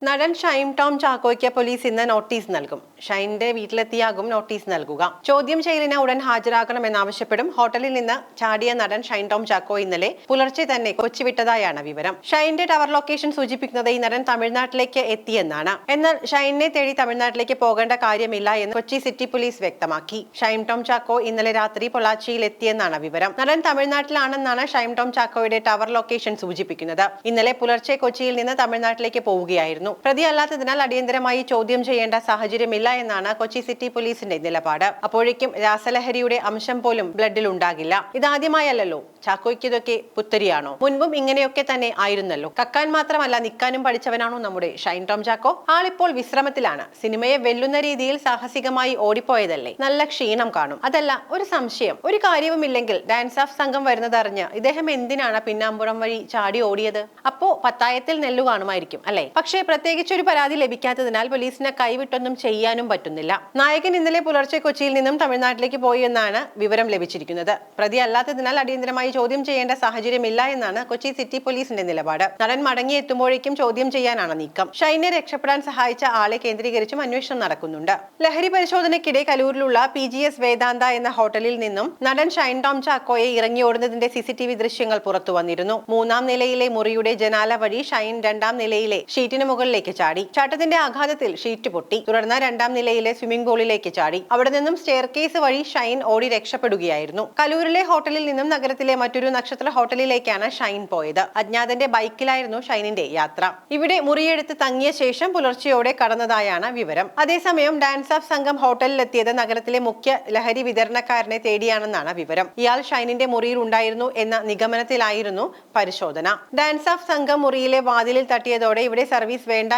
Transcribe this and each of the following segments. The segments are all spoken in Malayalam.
നടൻ ഷൈൻ ടോം ചാക്കോയ്ക്ക് പോലീസ് ഇന്ന് നോട്ടീസ് നൽകും. ഷൈനിന്റെ വീട്ടിലെത്തിയാകും നോട്ടീസ് നൽകുക. ചോദ്യം ചെയ്യലിന് ഉടൻ ഹാജരാക്കണമെന്നാവശ്യപ്പെടും. ഹോട്ടലിൽ നിന്ന് ചാടിയ നടൻ ഷൈൻ ടോം ചാക്കോ ഇന്നലെ പുലർച്ചെ തന്നെ കൊച്ചി വിട്ടതായാണ് വിവരം. ഷൈനിന്റെ ടവർ ലൊക്കേഷൻ സൂചിപ്പിക്കുന്നത് ഈ നടൻ തമിഴ്നാട്ടിലേക്ക് എത്തിയെന്നാണ്. എന്നാൽ ഷൈനിനെ തേടി തമിഴ്നാട്ടിലേക്ക് പോകേണ്ട കാര്യമില്ല എന്ന് കൊച്ചി സിറ്റി പോലീസ് വ്യക്തമാക്കി. ഷൈൻ ടോം ചാക്കോ ഇന്നലെ രാത്രി പൊള്ളാച്ചിയിൽ എത്തിയെന്നാണ് വിവരം. നടൻ തമിഴ്നാട്ടിലാണെന്നാണ് ഷൈൻ ടോം ചാക്കോയുടെ ടവർ ലൊക്കേഷൻ സൂചിപ്പിക്കുന്നത്. ഇന്നലെ പുലർച്ചെ കൊച്ചിയിൽ നിന്ന് തമിഴ്നാട്ടിലേക്ക് പോവുകയായിരുന്നു. പ്രതിയല്ലാത്തതിനാൽ അടിയന്തരമായി ചോദ്യം ചെയ്യേണ്ട സാഹചര്യമില്ല എന്നാണ് കൊച്ചി സിറ്റി പോലീസിന്റെ നിലപാട്. അപ്പോഴേക്കും രാസലഹരിയുടെ അംശം പോലും ബ്ലഡിൽ ഉണ്ടാകില്ല. ഇതാദ്യമായല്ലോ. ചാക്കോയ്ക്ക് ഇതൊക്കെ പുത്തരിയാണോ? മുൻപും ഇങ്ങനെയൊക്കെ തന്നെ ആയിരുന്നല്ലോ. കക്കാൻ മാത്രമല്ല നിൽക്കാനും പഠിച്ചവനാണോ നമ്മുടെ ഷൈൻ ടോം ചാക്കോ? ആളിപ്പോൾ വിശ്രമത്തിലാണ്. സിനിമയെ വെല്ലുന്ന രീതിയിൽ സാഹസികമായി ഓടിപ്പോയതല്ലേ. നല്ല ക്ഷീണം കാണും. അതല്ല, ഒരു സംശയം. ഒരു കാര്യവുമില്ലെങ്കിൽ ഡാൻസ് ഓഫ് സംഘം വരുന്നതറിഞ്ഞ് ഇദ്ദേഹം എന്തിനാണ് പിന്നാമ്പുറം വഴി ചാടി ഓടിയത്? അപ്പോ പത്തായത്തിൽ നെല്ലു കാണുമായിരിക്കും അല്ലെ? പക്ഷേ പ്രത്യേകിച്ചൊരു പരാതി ലഭിക്കാത്തതിനാൽ പോലീസിന് കൈവിട്ടൊന്നും ചെയ്യാനും പറ്റുന്നില്ല. നായകൻ ഇന്നലെ പുലർച്ചെ കൊച്ചിയിൽ നിന്നും തമിഴ്നാട്ടിലേക്ക് പോയി എന്നാണ് വിവരം ലഭിച്ചിരിക്കുന്നത്. പ്രതി അല്ലാത്തതിനാൽ അടിയന്തരമായി ചോദ്യം ചെയ്യേണ്ട സാഹചര്യമില്ല എന്നാണ് കൊച്ചി സിറ്റി പോലീസിന്റെ നിലപാട്. നടൻ മടങ്ങിയെത്തുമ്പോഴേക്കും ചോദ്യം ചെയ്യാനാണ് നീക്കം. ഷൈനെ രക്ഷപ്പെടാൻ സഹായിച്ച ആളെ കേന്ദ്രീകരിച്ചും അന്വേഷണം നടക്കുന്നുണ്ട്. ലഹരി പരിശോധനയ്ക്കിടെ കലൂരിലുള്ള PGS വേദാന്ത എന്ന ഹോട്ടലിൽ നിന്നും നടൻ ഷൈൻ ടോം ചാക്കോയെ ഇറങ്ങിയോടുന്നതിന്റെ CCTV ദൃശ്യങ്ങൾ പുറത്തു വന്നിരുന്നു. 3-ാം നിലയിലെ മുറിയുടെ ജനാല വഴി ഷൈൻ 2-ാം നിലയിലെ ഷീറ്റിന് മുകളിലേക്ക് ചാടി. ചാട്ടത്തിന്റെ ആഘാതത്തിൽ ഷീറ്റ് പൊട്ടി. തുടർന്ന് 2-ാം നിലയിലെ സ്വിമ്മിംഗ് പൂളിലേക്ക് ചാടി. അവിടെ നിന്നും സ്റ്റെയർകേസ് വഴി ഷൈൻ ഓടി രക്ഷപ്പെടുകയായിരുന്നു. കലൂരിലെ ഹോട്ടലിൽ നിന്നും നഗരത്തിലെ മറ്റൊരു നക്ഷത്ര ഹോട്ടലിലേക്കാണ് ഷൈൻ പോയത്. അജ്ഞാതന്റെ ബൈക്കിലായിരുന്നു ഷൈനിന്റെ യാത്ര. ഇവിടെ മുറിയെടുത്ത് തങ്ങിയ ശേഷം പുലർച്ചെയോടെ കടന്നതായാണ് വിവരം. അതേസമയം ഡാൻസ് ഓഫ് സംഘം ഹോട്ടലിലെത്തിയത് നഗരത്തിലെ മുഖ്യ ലഹരി വിതരണക്കാരനെ തേടിയാണെന്നാണ് വിവരം. ഇയാൾ ഷൈനിന്റെ മുറിയിൽ ഉണ്ടായിരുന്നു എന്ന നിഗമനത്തിലായിരുന്നു പരിശോധന. ഡാൻസ് ഓഫ് സംഘം മുറിയിലെ വാതിലിൽ തട്ടിയതോടെ ഇവിടെ സർവീസ് വേണ്ട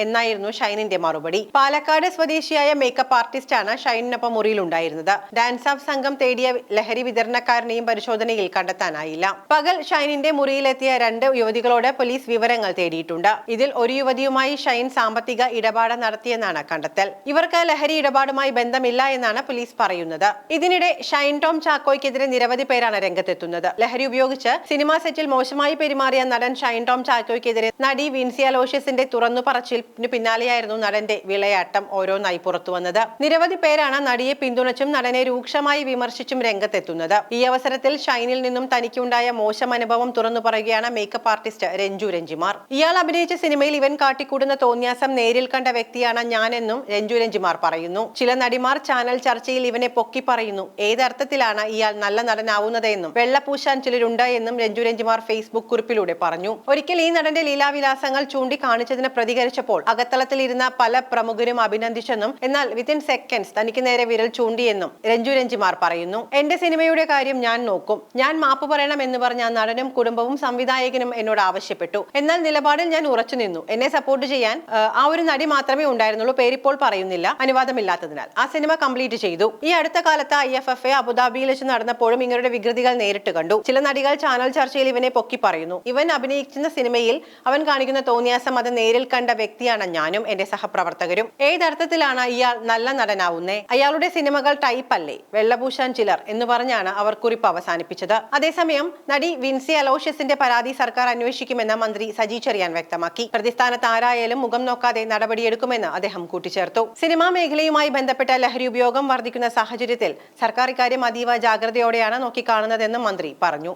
എന്നായിരുന്നു ഷൈനിന്റെ മറുപടി. പാലക്കാട് സ്വദേശിയായ മേക്കപ്പ് ആർട്ടിസ്റ്റാണ് ഷൈനിനൊപ്പം മുറിയിൽ ഉണ്ടായിരുന്നത്. ഡാൻസ് ഓഫ് സംഘം തേടിയ ലഹരി വിതരണക്കാരനെയും പരിശോധനയിൽ കണ്ടെത്താനായില്ല. പകൽ ഷൈനിന്റെ മുറിയിലെത്തിയ 2 യുവതികളോട് പോലീസ് വിവരങ്ങൾ തേടിയിട്ടുണ്ട്. ഇതിൽ ഒരു യുവതിയുമായി ഷൈൻ സാമ്പത്തിക ഇടപാട് നടത്തിയെന്നാണ് കണ്ടെത്തൽ. ഇവർക്ക് ലഹരി ഇടപാടുമായി ബന്ധമില്ല എന്നാണ് പോലീസ് പറയുന്നത്. ഇതിനിടെ ഷൈൻ ടോം ചാക്കോയ്ക്കെതിരെ നിരവധി പേരാണ് രംഗത്തെത്തുന്നത്. ലഹരി ഉപയോഗിച്ച് സിനിമാ സെറ്റിൽ മോശമായി പെരുമാറിയ നടൻ ഷൈൻ ടോം ചാക്കോയ്ക്കെതിരെ നടി വിൻസി അലോഷ്യസിന്റെ തുറന്നു പറച്ചിലിന് പിന്നാലെയായിരുന്നു നടന്റെ വിളയാട്ടം ഓരോന്നായി പുറത്തുവന്നത്. നിരവധി പേരാണ് നടിയെ പിന്തുണച്ചും നടനെ രൂക്ഷമായി വിമർശിച്ചും രംഗത്തെത്തുന്നത്. ഈ അവസരത്തിൽ ഷൈനിൽ നിന്നും തനിക്കുണ്ടായ മോശം അനുഭവം തുറന്നു പറയുകയാണ് മേക്കപ്പ് ആർട്ടിസ്റ്റ് രഞ്ജു രഞ്ജിമാർ. ഇയാൾ അഭിനയിച്ച സിനിമയിൽ ഇവൻ കാട്ടിക്കൂടുന്ന തോന്നിയാസം നേരിൽ കണ്ട വ്യക്തിയാണ് ഞാനെന്നും രഞ്ജു രഞ്ജിമാർ പറയുന്നു. ചില നടിമാർ ചാനൽ ചർച്ചയിൽ ഇവനെ പൊക്കി പറയുന്നു. ഏതർത്ഥത്തിലാണ് ഇയാൾ നല്ല നടനാവുന്നതെന്നും വെള്ളപൂശാൻ ചിലരുണ്ട് എന്നും രഞ്ജു രഞ്ജിമാർ ഫേസ്ബുക്ക് കുറിപ്പിലൂടെ പറഞ്ഞു. ഒരിക്കൽ ഈ നടന്റെ ലീലാവിലാസങ്ങൾ ചൂണ്ടിക്കാണിച്ചതിന് പ്രതികരിച്ചപ്പോൾ അകത്തളത്തിലിരുന്ന പല പ്രമുഖരും അഭിനന്ദിച്ചെന്നും എന്നാൽ വിത്തിൻ സെക്കൻഡ്സ് തനിക്ക് നേരെ വിരൽ ചൂണ്ടിയെന്നും രഞ്ജു രഞ്ജിമാർ പറയുന്നു. എന്റെ സിനിമയുടെ കാര്യം ഞാൻ നോക്കും. ഞാൻ മാപ്പ് പറയണം എന്ന് പറഞ്ഞ നടനും കുടുംബവും സംവിധായകനും എന്നോട് ആവശ്യപ്പെട്ടു. എന്നാൽ നിലപാടിൽ ഞാൻ ഉറച്ചു നിന്നു. എന്നെ സപ്പോർട്ട് ചെയ്യാൻ ആ ഒരു നടി മാത്രമേ ഉണ്ടായിരുന്നുള്ളൂ. പേരിപ്പോൾ പറയുന്നില്ല, അനുവാദമില്ലാത്തതിനാൽ. ആ സിനിമ കംപ്ലീറ്റ് ചെയ്തു. ഈ അടുത്ത കാലത്ത് IFFA അബുദാബിയിൽ വെച്ച് നടന്നപ്പോഴും ഇവരുടെ വികൃതികൾ നേരിട്ട് കണ്ടു. ചില നടികൾ ചാനൽ ചർച്ചയിൽ ഇവനെ പൊക്കി പറയുന്നു. ഇവൻ അഭിനയിക്കുന്ന സിനിമയിൽ അവൻ കാണിക്കുന്ന തോന്നിയാസം അത് നേരിൽ കണ്ട വ്യക്തിയാണ് ഞാനും എന്റെ സഹപ്രവർത്തകരും. ഏതർത്ഥത്തിലാണ് ഇയാൾ നല്ല നടനാവുന്നേ? അയാളുടെ സിനിമകൾ ടൈപ്പ് അല്ലേ? വെള്ളപൂശാൻ ചിലർ എന്ന് പറഞ്ഞാണ് അവർ കുറിപ്പ് അവസാനിപ്പിച്ചത്. അതേസമയം നടി വിൻസി അലോഷ്യസിന്റെ പരാതി സർക്കാർ അന്വേഷിക്കുമെന്ന് മന്ത്രി സജി ചെറിയാൻ വ്യക്തമാക്കി. പ്രതിസ്ഥാനത്ത് ആരായാലും മുഖം നോക്കാതെ നടപടിയെടുക്കുമെന്ന് അദ്ദേഹം കൂട്ടിച്ചേർത്തു. സിനിമാ മേഖലയുമായി ബന്ധപ്പെട്ട ലഹരി ഉപയോഗം വർദ്ധിക്കുന്ന സാഹചര്യത്തിൽ സർക്കാർ ഇക്കാര്യം അതീവ ജാഗ്രതയോടെയാണ് നോക്കിക്കാണുന്നതെന്നും മന്ത്രി പറഞ്ഞു.